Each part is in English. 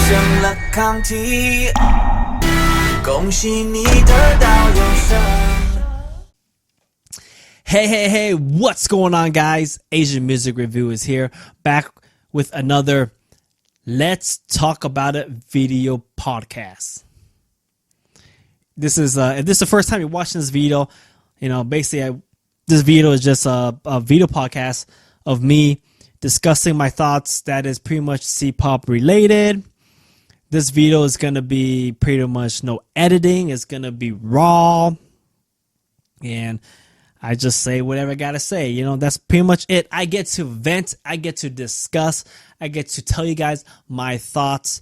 胜了抗体，恭喜你得到永生。Hey, what's going on, guys? Asian Music Review is here, back with another Let's Talk About It video podcast. This is if this is the first time you're watching this video, basically this video is just a video podcast of me discussing my thoughts that is pretty much C-pop related. This video is going to be pretty much no editing. It's going to be raw. And I just say whatever I got to say. That's pretty much it. I get to vent. I get to discuss. I get to tell you guys my thoughts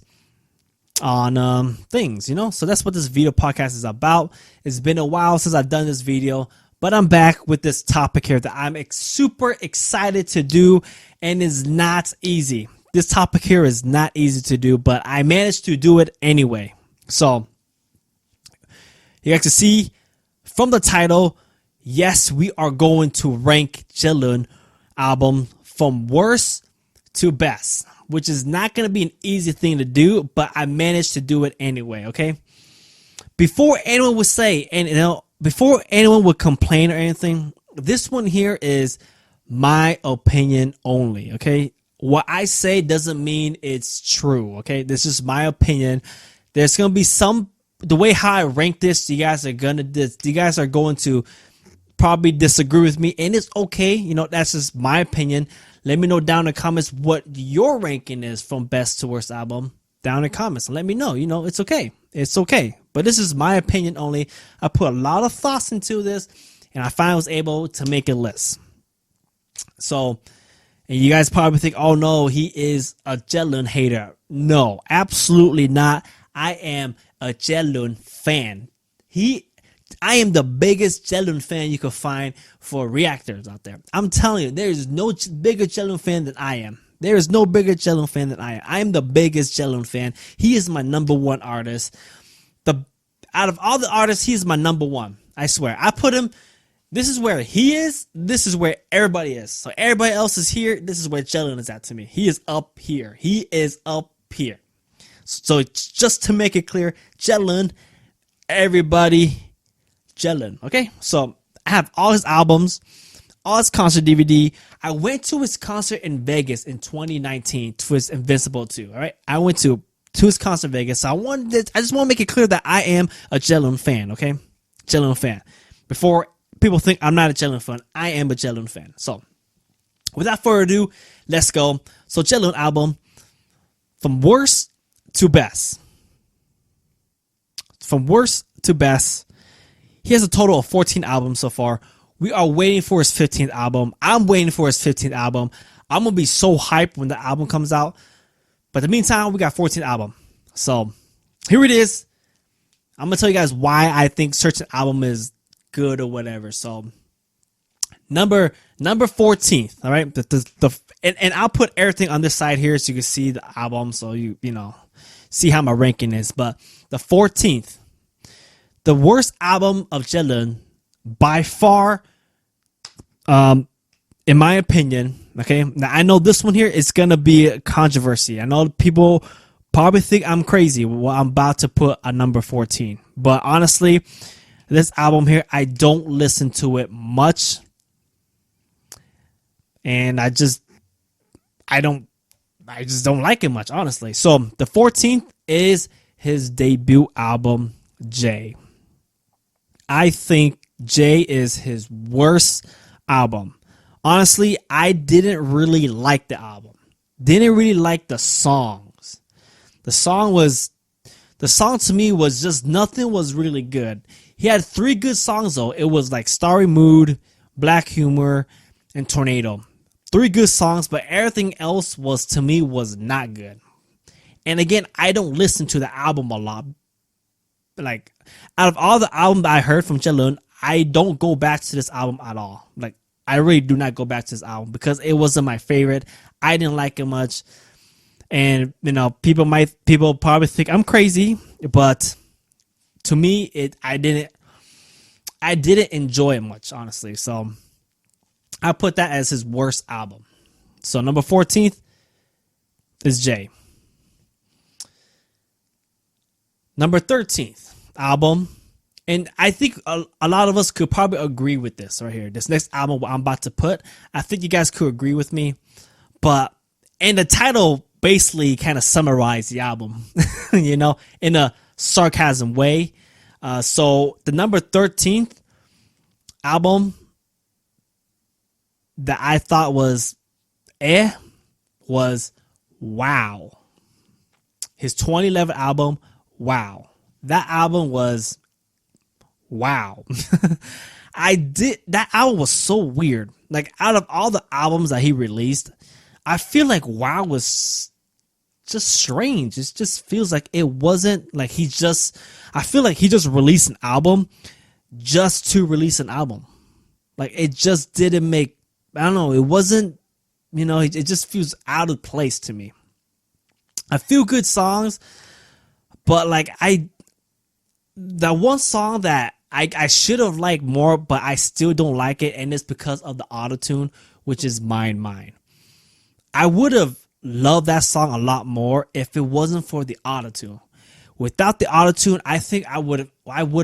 on things, So that's what this video podcast is about. It's been a while since I've done this video, but I'm back with this topic here that I'm super excited to do, and is not easy. This topic here is not easy to do, but I managed to do it anyway. So you guys can see from the title, yes, we are going to rank Jaeloon album from worst to best, which is not going to be an easy thing to do, but I managed to do it anyway, okay? Before anyone would say, before anyone would complain or anything, this one here is my opinion only, okay? What I say doesn't mean it's true, okay? This is my opinion. There's going to be the way how I rank this, you guys are going to probably disagree with me, and it's okay. That's just my opinion. Let me know down in the comments what your ranking is from best to worst album down in the comments, and let me know. It's okay. It's okay. But this is my opinion only. I put a lot of thoughts into this, and I finally was able to make a list. So, and you guys probably think, oh no, he is a Jaeloon hater. No, absolutely not. I am a Jaeloon fan. I am the biggest Jaeloon fan you could find for reactors out there. I'm telling you, there is no bigger Jaeloon fan than I am. There is no bigger Jaeloon fan than I am. I am the biggest Jaeloon fan. He is my number one artist. Out of all the artists, he is my number one. I swear. I put him. This is where he is. This is where everybody is. So everybody else is here. This is where Jaeloon is at to me. He is up here. He is up here. So just to make it clear, Jaeloon, everybody, Jaeloon. Okay. So I have all his albums, all his concert DVD. I went to his concert in Vegas in 2019 to his Invincible 2. All right. I went to his concert in Vegas. So I just want to make it clear that I am a Jaeloon fan. Okay. Jaeloon fan. Before people think I'm not a Jaeloon fan, I am a Jaeloon fan. So without further ado, let's go. So Jaeloon album from worst to best. From worst to best. He has a total of 14 albums so far. We are waiting for his 15th album. I'm waiting for his 15th album. I'm going to be so hyped when the album comes out. But in the meantime, we got 14th album. So here it is. I'm going to tell you guys why I think certain album is good or whatever. So number 14th. All right. And I'll put everything on this side here so you can see the album. So you see how my ranking is. But the 14th. The worst album of Jaeloon by far, in my opinion, okay? Now, I know this one here is going to be a controversy. I know people probably think I'm crazy. Well, I'm about to put a number 14. But honestly, this album here, I don't listen to it much. And I just don't like it much, honestly. So the 14th is his debut album, J. I think J is his worst album. Honestly, I didn't really like the album. Didn't really like the songs. The song to me was just nothing was really good. He had 3 good songs though. It was like Starry Mood, Black Humor, and Tornado. 3 good songs, but everything else to me was not good. And again, I don't listen to the album a lot. Like, out of all the albums that I heard from Jaeloon, I don't go back to this album at all. Like, I really do not go back to this album because it wasn't my favorite. I didn't like it much. And, people probably think I'm crazy, but to me, I didn't enjoy it much, honestly. So I put that as his worst album. So number 14th is Jay. Number 13th album. And I think a lot of us could probably agree with this right here. This next album I'm about to put, I think you guys could agree with me. And the title basically kind of summarized the album, you know, in a sarcasm way. So the number 13th album that I thought was was Wow. His 2011 album, Wow. That album was wow. That album was so weird. Like, out of all the albums that he released, I feel like Wow was just strange. It just feels like it wasn't like I feel like he just released an album just to release an album. Like, it just didn't make, I don't know, it wasn't, you know, it just feels out of place to me. I feel good songs, but like the one song that I should have liked more, but I still don't like it, and it's because of the autotune, which is Mine. I would have loved that song a lot more if it wasn't for the autotune. Without the autotune, I think I would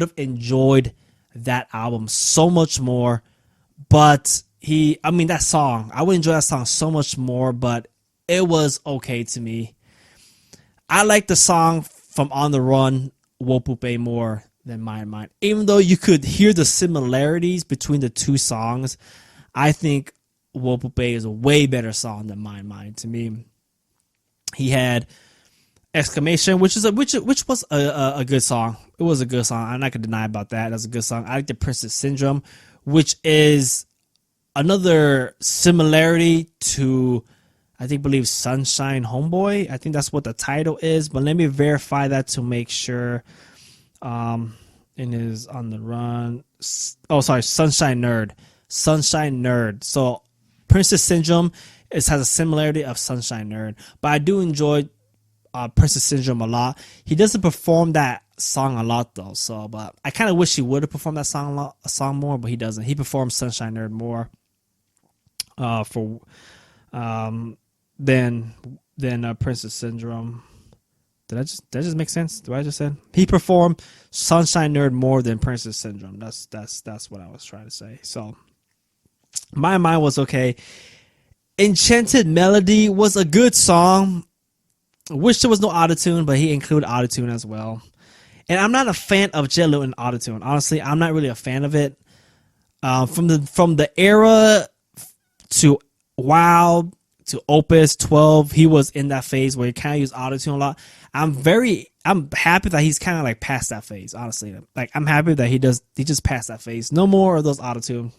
have enjoyed that album so much more. But that song, I would enjoy that song so much more, but it was okay to me. I like the song from On the Run, Wopupe, more than Mine. Even though you could hear the similarities between the two songs, I think Wopupe is a way better song than Mine to me. He had Exclamation, which was a good song. It was a good song. I'm not gonna deny about that. That's a good song. I like the Princess Syndrome, which is another similarity to, I believe Sunshine Homeboy. I think that's what the title is, but let me verify that to make sure. In his On the Run. Oh, sorry, Sunshine Nerd. So Princess Syndrome has a similarity of Sunshine Nerd, but I do enjoy Princess Syndrome a lot. He doesn't perform that song a lot though, but I kind of wish he would have performed that song more, but he doesn't. He performs Sunshine Nerd more than Princess Syndrome. Did that just make sense? Do I just said he performed Sunshine Nerd more than Princess Syndrome? That's what I was trying to say. So Mine was okay. Enchanted Melody was a good song. I wish there was no autotune, but he included autotune as well. And I'm not a fan of Jello and autotune. Honestly, I'm not really a fan of it. From the era to Wow to Opus 12, he was in that phase where he kind of used autotune a lot. I'm happy that he's kind of like past that phase, honestly. Like, I'm happy that he just passed that phase. No more of those autotune.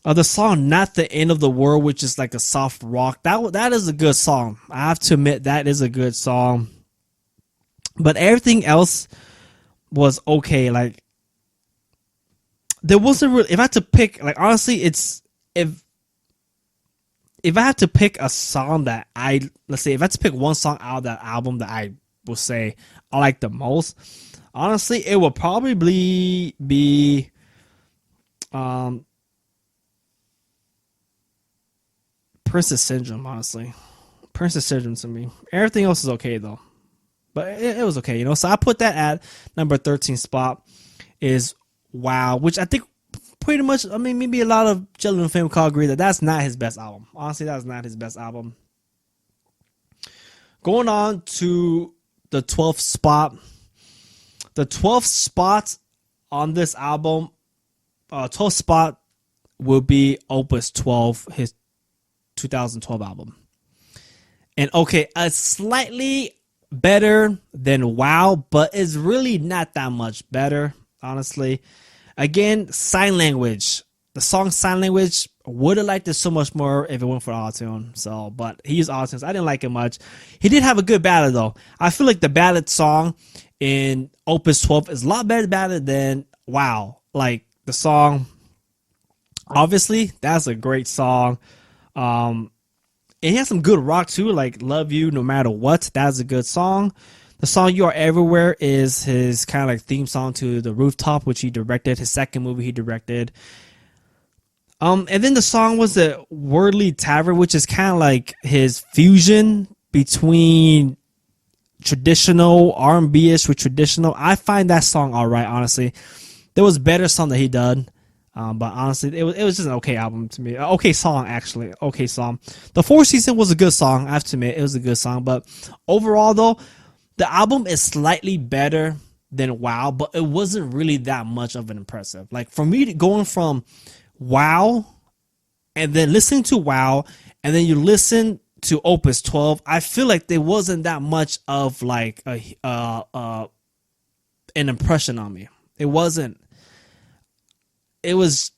The song Not the End of the World, which is like a soft rock, that is a good song. I have to admit, that is a good song. But everything else was okay. Like, there wasn't really, if I had to pick, like, honestly, if I had to pick a song that if I had to pick one song out of that album that I will say I like the most, honestly, it would probably be Princess Syndrome, honestly. Princess Syndrome to me. Everything else is okay though. But it was okay, you know. So I put that at number 13 spot is Wow, which I think pretty much, maybe a lot of Jello fan will agree that that's not his best album. Honestly, that's not his best album. Going on to the 12th spot. The 12th spot on this album, 12th spot will be Opus 12, his 2012 album. And okay, a slightly better than Wow, but it's really not that much better, honestly. Again, Sign Language. The song Sign Language, would have liked it so much more if it went for autotune. So, but he used autotune, so I didn't like it much. He did have a good ballad though. I feel like the ballad song in Opus 12 is a lot better ballad than Wow. Like, the song, obviously, that's a great song. And he has some good rock too, like Love You No Matter What. That's a good song. The song You Are Everywhere is his kind of like theme song to The Rooftop, which he directed, his second movie he directed. And then the song was the Wordly Tavern, which is kind of like his fusion between traditional R&B-ish with traditional. I find that song all right, honestly. There was better song that he done, but honestly, it was just an okay album to me. Okay song, actually. Okay song. The Four Seasons was a good song. I have to admit, it was a good song. But overall, though, the album is slightly better than Wow, but it wasn't really that much of an impressive. Like, for me, going from Wow and then listening to Wow and then you listen to Opus 12, I feel like there wasn't that much of like an impression on me. It wasn't. It was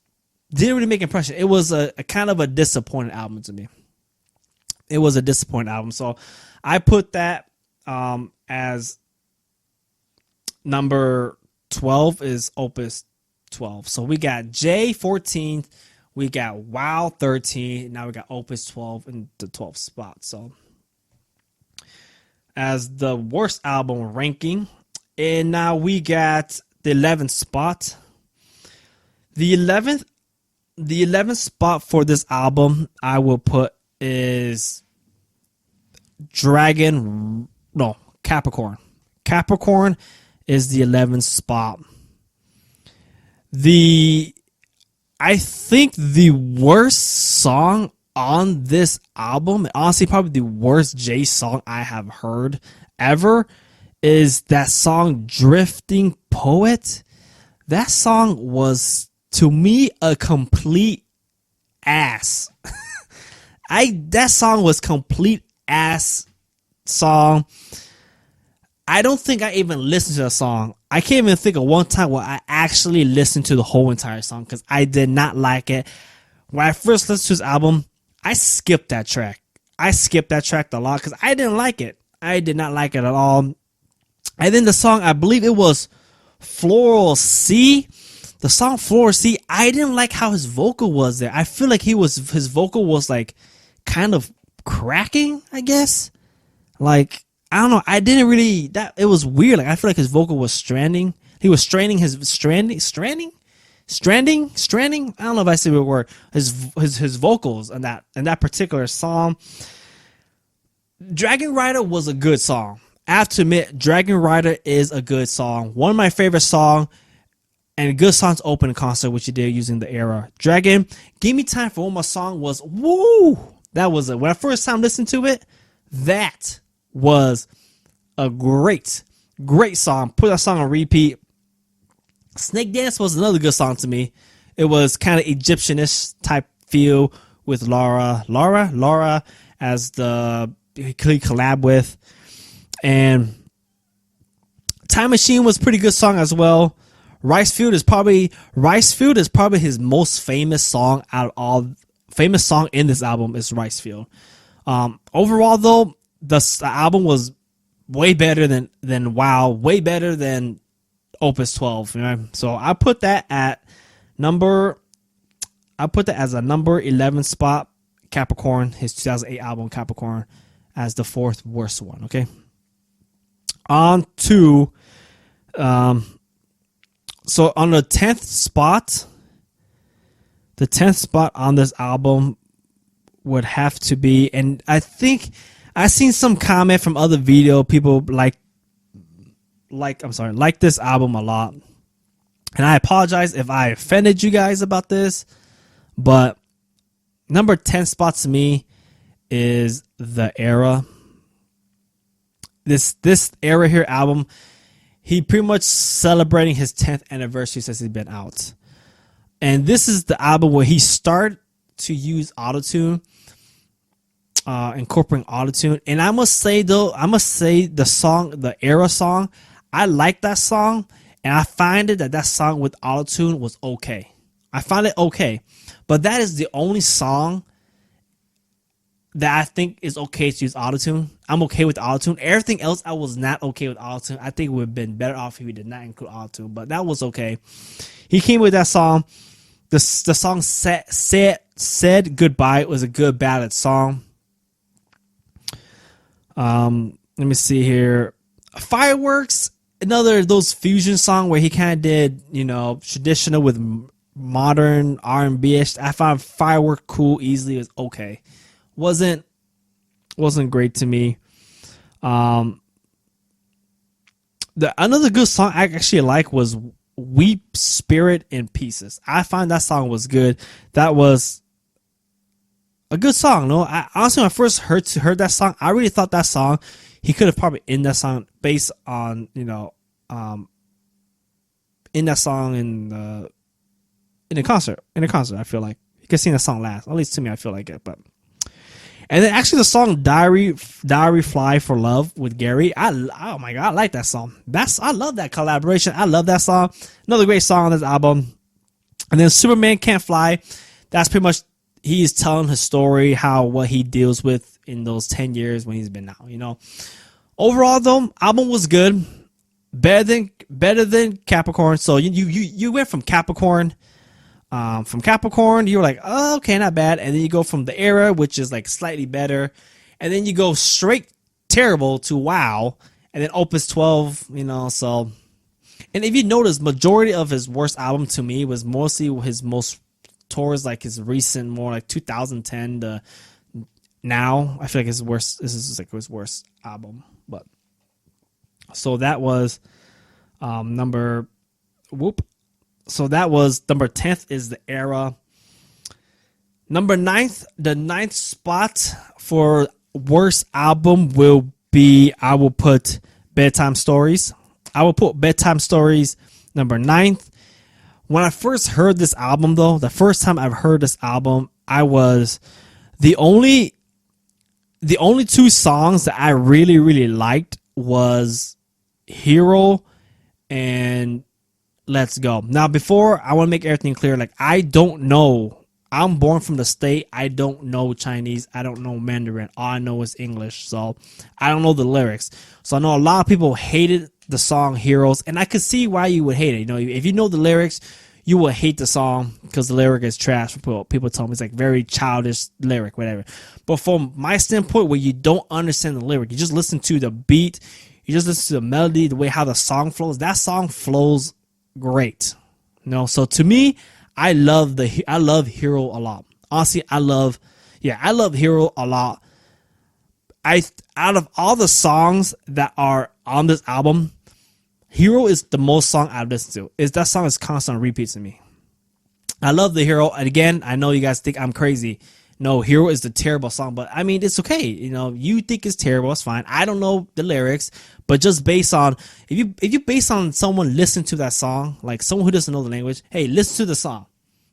didn't really make an impression. It was a kind of a disappointing album to me. It was a disappointing album, so I put that as number 12 is Opus 12. So we got J 14, we got Wow 13, now we got Opus 12 in the 12th spot. So as the worst album ranking, and now we got the 11th spot. The 11th spot for this album I will put is Capricorn. Capricorn is the 11th spot. I think the worst song on this album, honestly probably the worst Jay song I have heard ever, is that song Drifting Poet. That song was, to me, a complete ass. That song was complete ass song. I don't think I even listened to the song. I can't even think of one time where I actually listened to the whole entire song because I did not like it. When I first listened to this album, I skipped that track. I skipped that track a lot because I didn't like it. I did not like it at all. And then the song, I believe it was Floral C. The song Floral C, I didn't like how his vocal was there. I feel like his vocal was like kind of cracking, I guess. Like, I don't know. I didn't really, it was weird. Like, I feel like his vocal was stranding. He was straining his stranding. I don't know if I say the word. His vocals in that particular song. Dragon Rider was a good song. I have to admit, Dragon Rider is a good song. One of my favorite songs, and good songs open concert, which you did using the era. Dragon, Give Me Time for One More Song was woo. That was it. When I first time listened to it, that was a great song. Put that song on repeat. Snake Dance was another good song to me. It was kind of Egyptianish type feel with Laura as the he collab with, and Time Machine was a pretty good song as well. Rice Field is probably his most famous song out of all. Famous song in this album is Rice Field. Overall, though, the album was way better than Wow, way better than Opus 12. You know? So I put that as a number 11 spot. Capricorn, his 2008 album Capricorn, as the fourth worst one. Okay. On to so on the 10th spot, on this album would have to be, and I think I seen some comment from other video people like this album a lot, and I apologize if I offended you guys about this, but number 10 spot to me is The Era. This Era here album, he pretty much celebrating his 10th anniversary since he's been out. And this is the album where he started to use autotune, incorporating autotune. And I must say the song, the Era song, I like that song. And I find it that song with autotune was okay. I found it okay. But that is the only song that I think is okay to use autotune. I'm okay with autotune. Everything else, I was not okay with autotune. I think it would have been better off if we did not include autotune, but that was okay. He came with that song. The song said Goodbye. It was a good ballad song. Let me see here. Fireworks, another of those fusion song where he kind of did, traditional with modern R&B-ish. I found Firework cool easily. It was okay. Wasn't great to me. Another good song I actually like was "Weep Spirit in Pieces." I find that song was good. That was a good song. No, I honestly, when I first heard that song, I really thought that song he could have probably in that song based on in that song in a concert. I feel like you could sing that song last. At least to me, I feel like it. But and then actually the song "Diary Fly for Love" with Gary. Oh my god, I like that song. I love that collaboration. I love that song. Another great song on this album. And then "Superman Can't Fly." That's pretty much he's telling his story, what he deals with in those 10 years when he's been out. Overall though, album was good. Better than Capricorn. So you went from Capricorn. You were like, oh, okay, not bad. And then you go from The Era, which is like slightly better. And then you go straight terrible to Wow. And then Opus 12, so. And if you notice, majority of his worst album to me was mostly his most towards like his recent, more like 2010 to now. I feel like this is like his worst album. But so that was number 10th is The Era. Number 9th, the 9th spot for worst album will be, I will put Bedtime Stories. I will put Bedtime Stories number 9th. When I first heard this album though, the first time I've heard this album, I was the only two songs that I really, really liked was Hero and Let's Go. Now, before, I want to make everything clear. Like, I don't know. I'm born from the state. I don't know Chinese. I don't know Mandarin. All I know is English. So, I don't know the lyrics. So, I know a lot of people hated the song Heroes. And I could see why you would hate it. If you know the lyrics, you will hate the song because the lyric is trash. People tell me it's like very childish lyric, whatever. But from my standpoint, where you don't understand the lyric, you just listen to the beat, you just listen to the melody, the way how the song flows. That song flows great. So to me, I love Hero a lot. Honestly, I love Hero a lot. Out of all the songs that are on this album, Hero is the most song I've listened to. That song is constant repeats to me. I love the Hero. And again, I know you guys think I'm crazy. No, Hero is the terrible song, but I mean, it's okay. You think it's terrible, it's fine. I don't know the lyrics, but just based on, if you base on someone listening to that song, like someone who doesn't know the language, hey, listen to the song.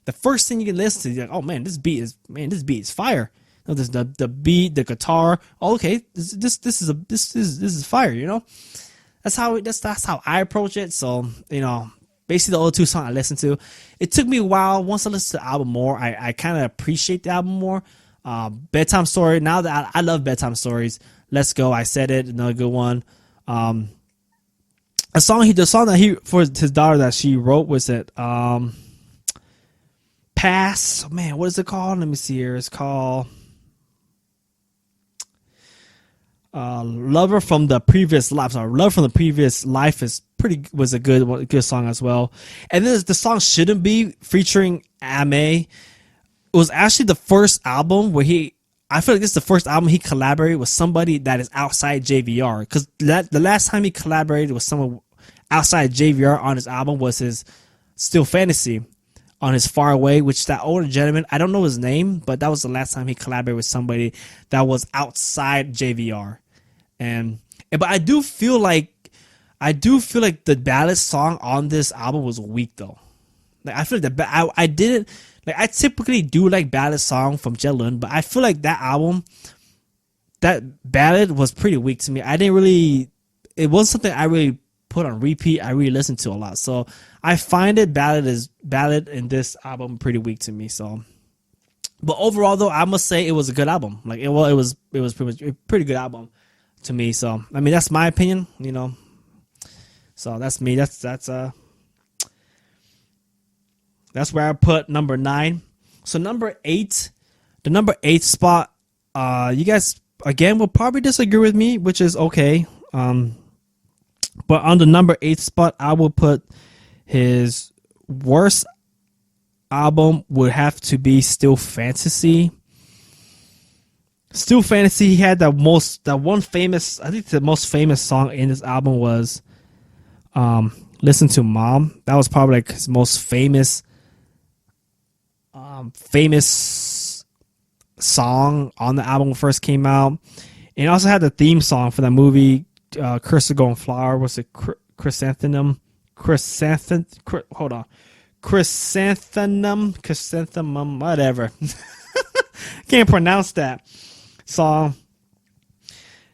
The first thing you can listen to, you're like, oh man, this beat is fire. This the beat, the guitar. Oh, okay, this is fire. That's how I approach it. So basically the other two songs I listened to. It took me a while. Once I listened to the album more, I kind of appreciate the album more. Bedtime Story. Now that I love Bedtime Stories. Let's Go. I said it. Another good one. The song that he for his daughter that she wrote was it Pass. Oh, man, what is it called? Let me see here. It's called Lover from the Previous Life. Sorry, Love from the Previous Life was a good song as well. And then the song Shouldn't Be featuring AMA. It was actually the first album where I feel like this is the first album he collaborated with somebody that is outside JVR. Because the last time he collaborated with someone outside JVR on his album was his Still Fantasy on his Far Away, which that older gentleman, I don't know his name, but that was the last time he collaborated with somebody that was outside JVR. But I do feel like the ballad song on this album was weak though. Like I feel like I didn't like. I typically do like ballad song from Jetlin, but I feel like that album, that ballad was pretty weak to me. It wasn't something I really put on repeat. I really listened to a lot, so I find ballad in this album pretty weak to me. So, but overall though, I must say it was a good album. Like it was pretty much a pretty good album to me. So I mean that's my opinion, So that's me. That's where I put number 9. So number 8, the number 8 spot. You guys again will probably disagree with me, which is okay. But on the number 8 spot, I will put his worst album would have to be Still Fantasy. Still Fantasy, he had the most famous song in this album was Listen to Mom. That was probably like his most famous song on the album when it first came out. And it also had the theme song for that movie, Curse of Golden Flower. Was it Chrysanthemum? Hold on. Chrysanthemum, whatever. Can't pronounce that song.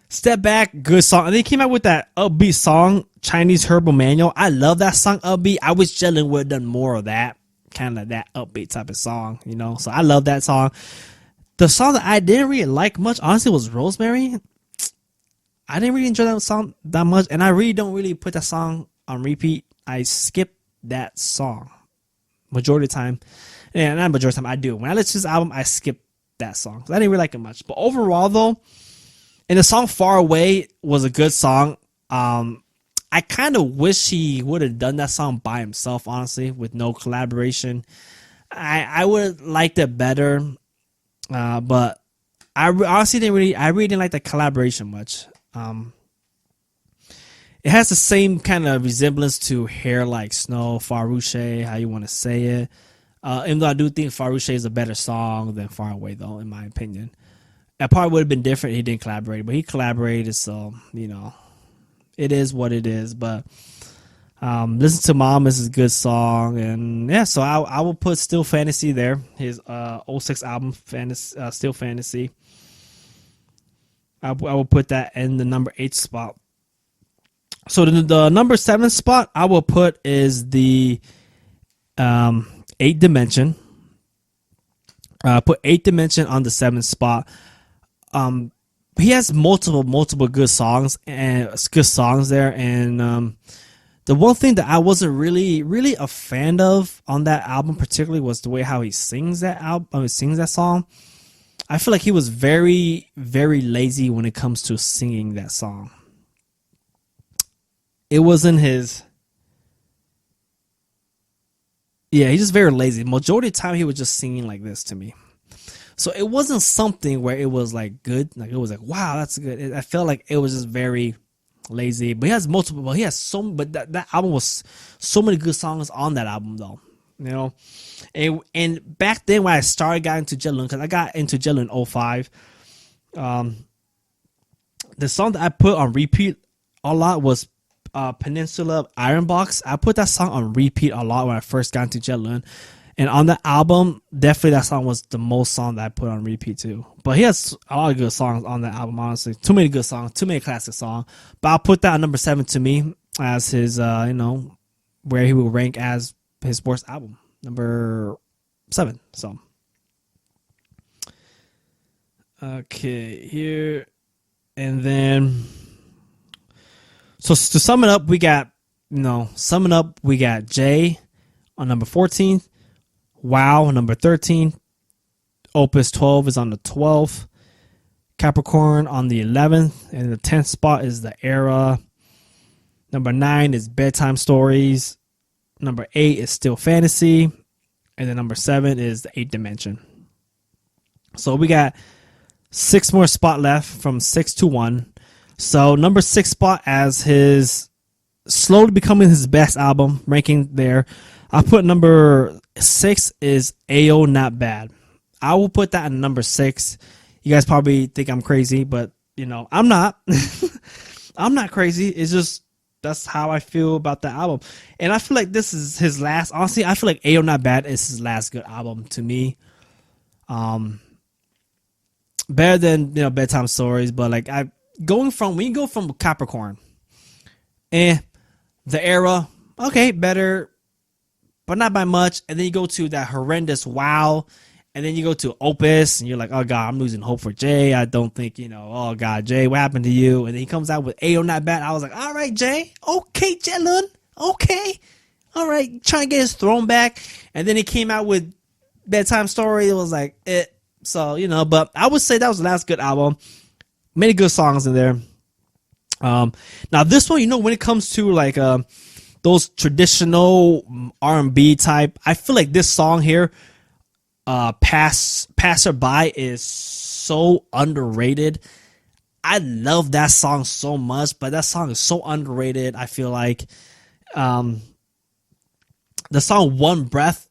Step Back, good song. And they came out with that upbeat song, Chinese Herbal Manual. I love that song, upbeat. I wish Jalen would have done more of that, kind of that upbeat type of song, you know. So I love that song. The song that I didn't really like much, honestly, was Rosemary. I didn't really enjoy that song that much, and I really don't really put that song on repeat. I skip that song majority of the time. Yeah, not majority of the time, I do. When I listen to this album, I skip that song. I didn't really like it much. But overall, though, and the song Far Away was a good song. I kind of wish he would have done that song by himself, honestly, with no collaboration. I would have liked it better, but I honestly really didn't like the collaboration much. It has the same kind of resemblance to Hair Like Snow, Farouche, how you want to say it. Even though I do think Farouche is a better song than Far Away, though, in my opinion. That part would have been different if he didn't collaborate, but he collaborated, so, you know, it is what it is. But Listen to Mom is a good song, and yeah, so I will put Still Fantasy there, his 06 album, Still Fantasy. I will put that in the number 8 spot. So the number 7 spot I will put is the 8 Dimension. Put 8 Dimension on the 7th spot. He has multiple good songs there, and the one thing that I wasn't really a fan of on that album particularly was the way how he sings that song. I feel like he was very, very lazy when it comes to singing that song. It wasn't his. Yeah, he's just very lazy. Majority of the time, he was just singing like this to me. So it wasn't something where it was like good. Like it was like, wow, that's good. I felt like it was just very lazy. But he has multiple. But he has some. But that album was so many good songs on that album, though. You know, and back then when I started getting into Jello, because I got into Jello in 05, the song that I put on repeat a lot was Peninsula Iron Box. I put that song on repeat a lot when I first got into Jello, and on the album, definitely that song was the most song that I put on repeat too. But he has a lot of good songs on that album, honestly. Too many good songs, too many classic songs. But I'll put that at number 7 to me as his, where he will rank as his worst album, number 7. So, okay, here, and then, so to sum it up, we got Jay on number 14, Wow on number 13, Opus 12 is on the 12th, Capricorn on the 11th, and the 10th spot is The Era. Number 9 is Bedtime Stories. Number 8 is Still Fantasy. And then number 7 is The 8 Dimension. So we got 6 more spot left from 6 to 1. So number 6 spot as his slowly becoming his best album, ranking there. I put number 6 is AO Not Bad. I will put that in number 6. You guys probably think I'm crazy, but I'm not. I'm not crazy. It's just that's how I feel about the album. And I feel like this is his last. Honestly, I feel like AO Not Bad is his last good album to me. Better than Bedtime Stories, but like when you go from Capricorn, The Era, okay, better, but not by much. And then you go to that horrendous Wow, and then you go to Opus, and you're like, oh God, I'm losing hope for Jay. I don't think, oh God, Jay, what happened to you? And then he comes out with AO Not Bad. I was like, all right, Jay, okay, Jalen, okay, all right, trying to get his throne back. And then he came out with Bedtime Story. It was like, so, but I would say that was the last good album. Many good songs in there. Now this one, when it comes to like those traditional R&B type, I feel like this song here, Passerby, is so underrated. I love that song so much, but that song is so underrated. I feel like The song One Breath.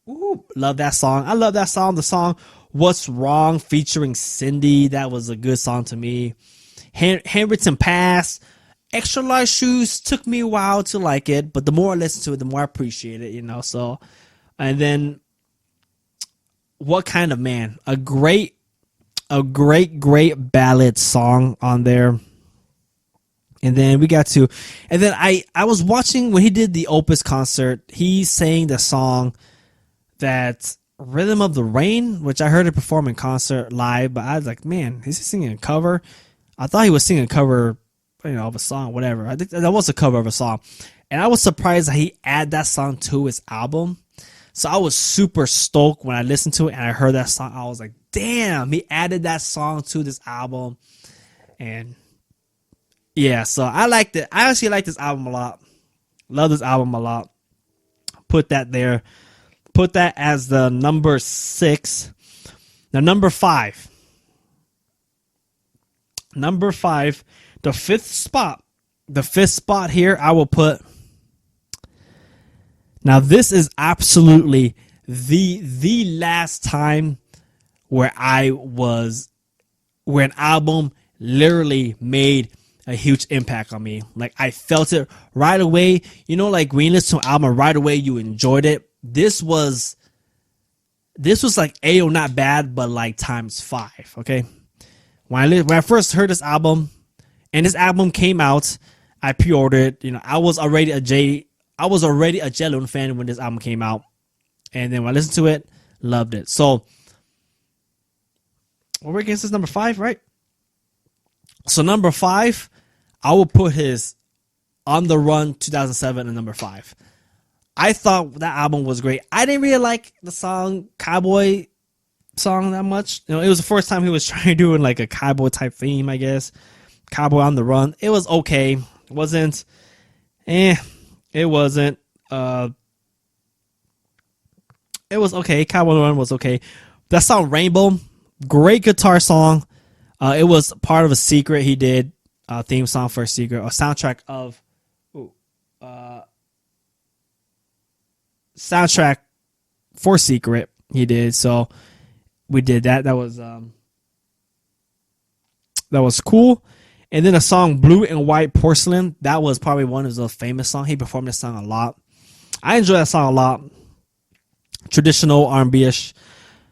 Ooh, love that song. I love that song. The song What's Wrong featuring Cindy. That was a good song to me. Handwritten Pass. Extra Large Shoes took me a while to like it, but the more I listen to it, the more I appreciate it, So, and then What Kind of Man? A great ballad song on there. And then I was watching when he did the Opus concert. He sang the song that Rhythm of the Rain, which I heard it perform in concert live, but I was like, man, is he singing a cover? I thought he was singing a cover, of a song, whatever. I think that was a cover of a song. And I was surprised that he added that song to his album. So I was super stoked when I listened to it and I heard that song. I was like, damn, he added that song to this album. And yeah, so I liked it. I actually like this album a lot. Love this album a lot. Put that there. Put that as the number 6. Now, number 5. Number 5, the 5th spot. The 5th spot here, I will put. Now, this is absolutely the last time where an album literally made a huge impact on me. Like, I felt it right away. Like when you listen to an album right away, you enjoyed it. This was like Ayo, not bad, but like times 5. Okay, when I first heard this album, and this album came out, I pre-ordered it. I was already a Jelun fan when this album came out, and then when I listened to it, loved it. So, we're against this number 5, right? So number 5, I will put his On the Run 2007 at number 5. I thought that album was great. I didn't really like the song Cowboy song that much. It was the first time he was trying to do like a cowboy type theme, I guess. Cowboy on the Run. It was okay. It wasn't. It wasn't. It was okay. Cowboy on the Run was okay. That song Rainbow, great guitar song. It was part of a Secret he did, theme song for a Secret, a soundtrack of, soundtrack for Secret he did. So we did that. That was cool. And then a song Blue and White Porcelain. That was probably one of the famous songs. He performed this song a lot. I enjoy that song a lot. Traditional R&B-ish.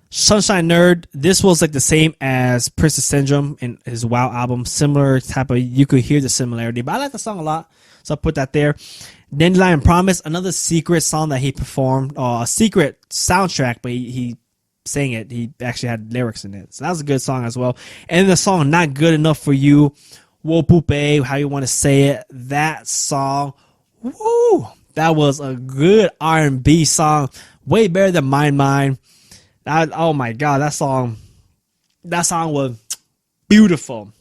Sunshine Nerd. This was like the same as Princess Syndrome in his WoW album. Similar type of, you could hear the similarity. But I like the song a lot, so I put that there. Dandelion Promise, another Secret song that he performed. A Secret soundtrack, but he sang it. He actually had lyrics in it. So that was a good song as well. And the song Not Good Enough for You. Wo Pupe, how you want to say it. That song, woo! That was a good R&B song. Way better than Mine. Oh my God, that song was beautiful.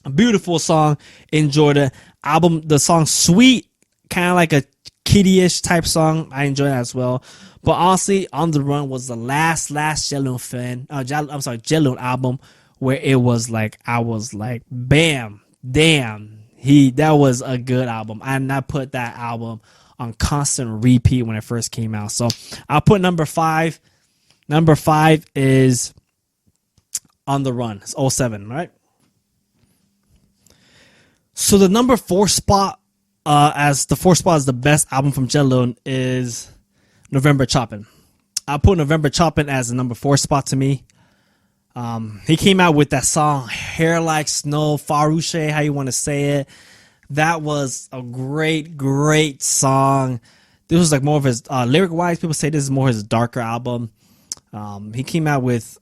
A beautiful song. Enjoyed it. The song Sweet, kind of like a kiddie-ish type song. I enjoyed that as well. But honestly, On the Run was the last Jelun album where it was like, I was like, bam, damn. That was a good album. And I put that album on constant repeat when it first came out. So I'll put number 5. Number 5 is On the Run. It's 07, right? So the number 4 spot, as the 4th spot is the best album from Jelun, is November Choppin'. I'll put November Choppin' as the number 4 spot to me. He came out with that song, Hair Like Snow, Farouche, how you want to say it. That was a great song. This was like more of his, lyric-wise, people say this is more his darker album. He came out with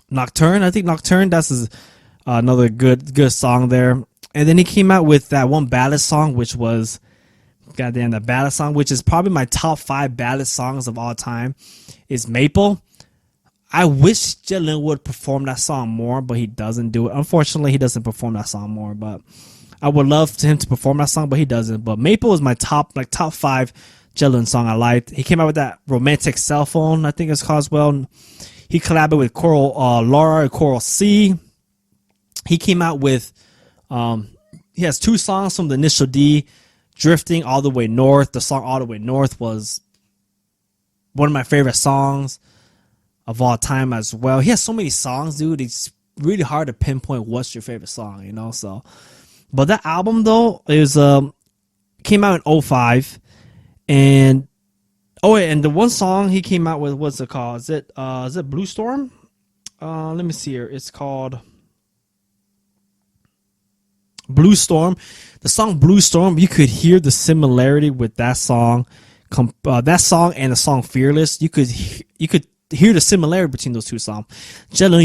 Nocturne. I think Nocturne, that's another good song there. And then he came out with that one ballad song, which was, goddamn, that ballad song, which is probably my top 5 ballad songs of all time, is Maple. I wish Jelun would perform that song more, but he doesn't do it. Unfortunately, he doesn't perform that song more, but I would love him to perform that song, but he doesn't. But Maple is my top 5 Jelun song I liked. He came out with that Romantic Cell Phone, I think it's called as well. He collaborated with Laura and Coral C. He came out with, he has 2 songs from the Initial D Drifting All the Way North. The song All the Way North was one of my favorite songs of all time as well. He has so many songs, dude. It's really hard to pinpoint what's your favorite song, you know. So, but that album though is came out in 05, and and the one song he came out with, what's it called? Is it Blue Storm? Let me see here. It's called Blue Storm. The song Blue Storm, you could hear the similarity with that song. That song and the song Fearless, you could hear the similarity between those two songs. Jalen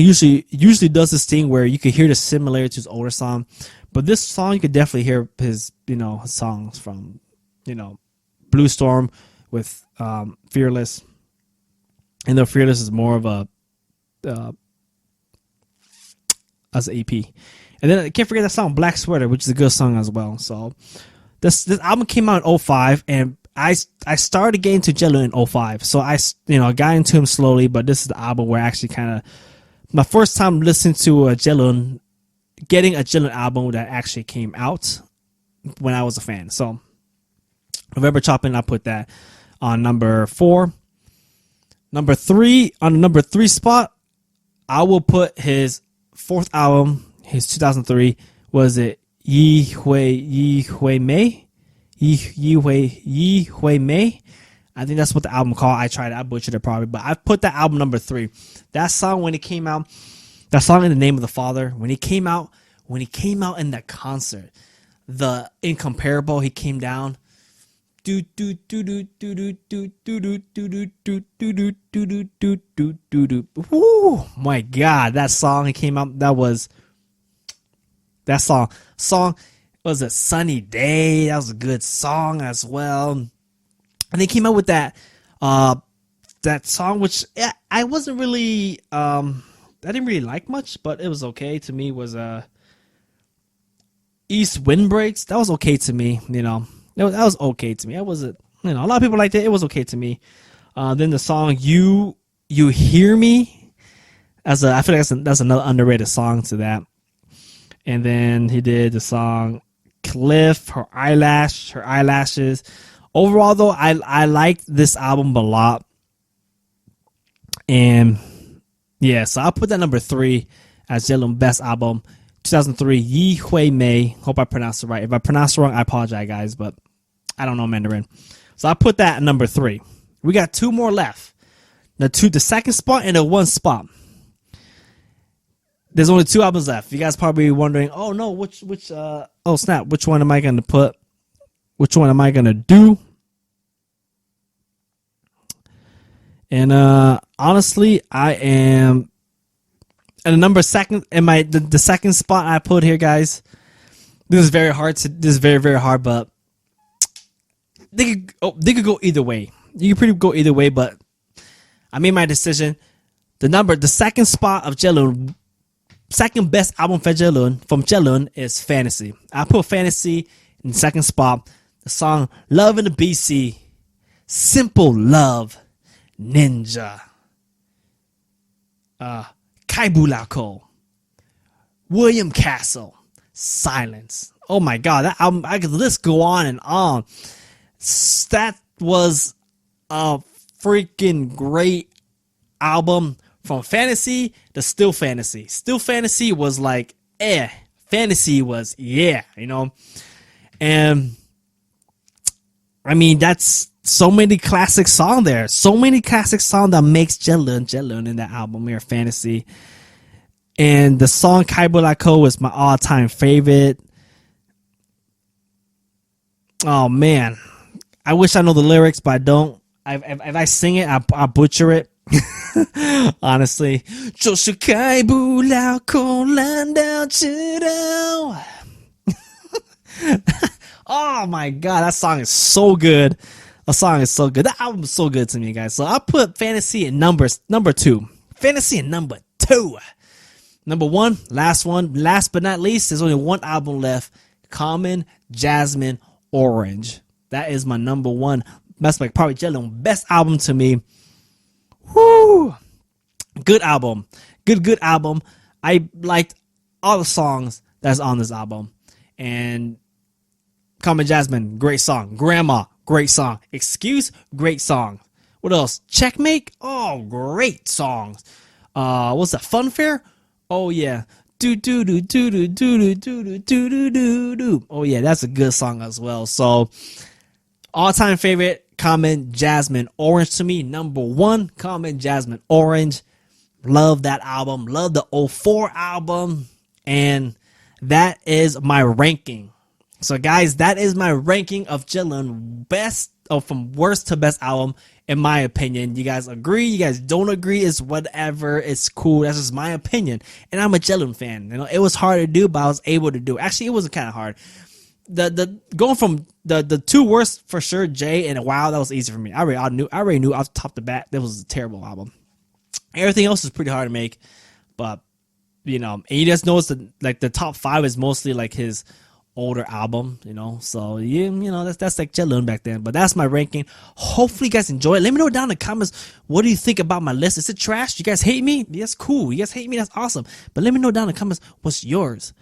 usually does this thing where you could hear the similarity to his older song, but this song you could definitely hear his his songs from Blue Storm with Fearless. And though Fearless is more of a as an EP. And then I can't forget that song Black Sweater, which is a good song as well. So this album came out in 05, and I started getting to Jello in 05. So I got into him slowly, but this is the album where I actually kind of my first time listening to getting a Jello album that actually came out when I was a fan. So November Chopping, I put that on number 4. Number 3, on the number 3 spot, I will put his 4th album, his 2003, was it Yi Hui Mei? Yi Hui Mei? I think that's what the album called. I butchered it probably, but I put that album number 3. That song when it came out, that song In the Name of the Father, when he came out in that concert, the Incomparable, he came down. Woo, my God, that song he came out, that song was a Sunny Day. That was a good song as well. And they came out with that song, which I wasn't really I didn't really like much, but it was okay to me. Was East Windbreaks. That was okay to me, That was okay to me. I wasn't, a lot of people liked it. It was okay to me. Then the song You Hear Me, I feel like that's another underrated song to that. And then he did the song Cliff, Her Eyelashes. Overall, though, I liked this album a lot. And yeah, so I'll put that number 3 as Jalen best album. 2003, Yi Hui Mei. Hope I pronounced it right. If I pronounced it wrong, I apologize, guys, but I don't know Mandarin. So I put that at number 3. We got 2 more left. The 2nd spot and the 1 spot. There's only 2 albums left. You guys probably wondering, oh no, which oh snap, which one am I gonna put? Which one am I gonna do? And honestly, I am at the number 2nd in the 2nd spot I put here, guys. This is very hard very hard, but they could go either way. You could pretty go either way, but I made my decision. The 2nd spot of Jelun, 2nd best album from Jelun is Fantasy. I put Fantasy in the 2nd spot. The song Love in the BC, Simple Love, Ninja, Kaibulako, William Castle, Silence. Oh my God, that album, I could list go on and on. That was a freaking great album. From Fantasy to Still Fantasy. Still Fantasy was like, Fantasy was, And I mean, that's so many classic songs there. So many classic songs that makes Jelun in that album here, Fantasy. And the song Kaibulako was my all-time favorite. Oh, man. I wish I know the lyrics, but I don't. If I sing it, I butcher it. Honestly. 就是开不了口难道知道 Oh my God, that song is so good. The song is so good. That album is so good to me, guys. So I put Fantasy in number 2. Fantasy in number 2. Number 1, last but not least, there's only 1 album left. Common, Jasmine, Orange. That is my number 1. That's like probably Jelon best album to me. Woo! Good album. Good album. I liked all the songs that's on this album. And Common Jasmine, great song. Grandma, great song. Excuse, great song. What else? Checkmate, oh, great songs. What's that? Funfair? Oh yeah. Do do do do do do do do do do do do. Oh yeah, that's a good song as well. So, all-time favorite, Common Jasmine Orange to me. Number 1, Common Jasmine Orange. Love that album. Love the '04 album. And that is my ranking. So guys, that is my ranking of Jillin best, from worst to best album, in my opinion. You guys agree? You guys don't agree? It's whatever. It's cool. That's just my opinion. And I'm a Jillin fan. You know, it was hard to do, but I was able to do it. Actually, it wasn't kind of hard. The going from the 2 worst for sure, Jay and Wow, that was easy for me. I already knew off the top of the bat that was a terrible album. Everything else is pretty hard to make, but you know, and you just notice that like the top 5 is mostly like his older album, you know. So you know, that's like Jillin back then. But that's my ranking. Hopefully you guys enjoy it. Let me know down in the comments, what do you think about my list? Is it trash? You guys hate me? That's cool. You guys hate me? That's awesome. But let me know down in the comments what's yours.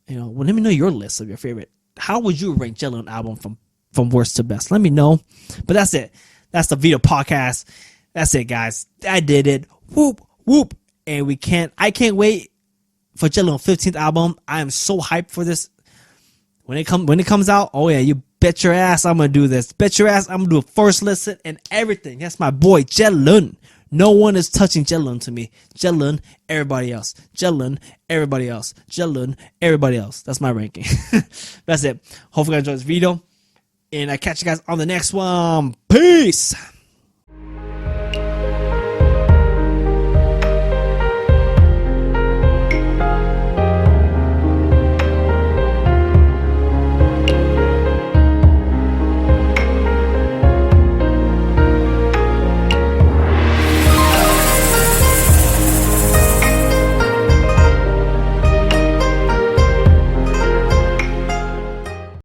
You know, well, let me know your list of your favorite. How would you rank Jillin album from worst to best? Let me know. But that's it. That's the video podcast. That's it, guys. I did it. Whoop whoop. And I can't wait for Jillin 15th album. I am so hyped for this. When it comes out, oh yeah, you bet your ass I'm gonna do this. Bet your ass I'm gonna do a first listen and everything. That's my boy Jillin. No one is touching Jillin to me. Jillin, everybody else. Jillin, everybody else. Jillin, everybody else. That's my ranking. That's it. Hopefully you guys enjoyed this video. And I catch you guys on the next one. Peace.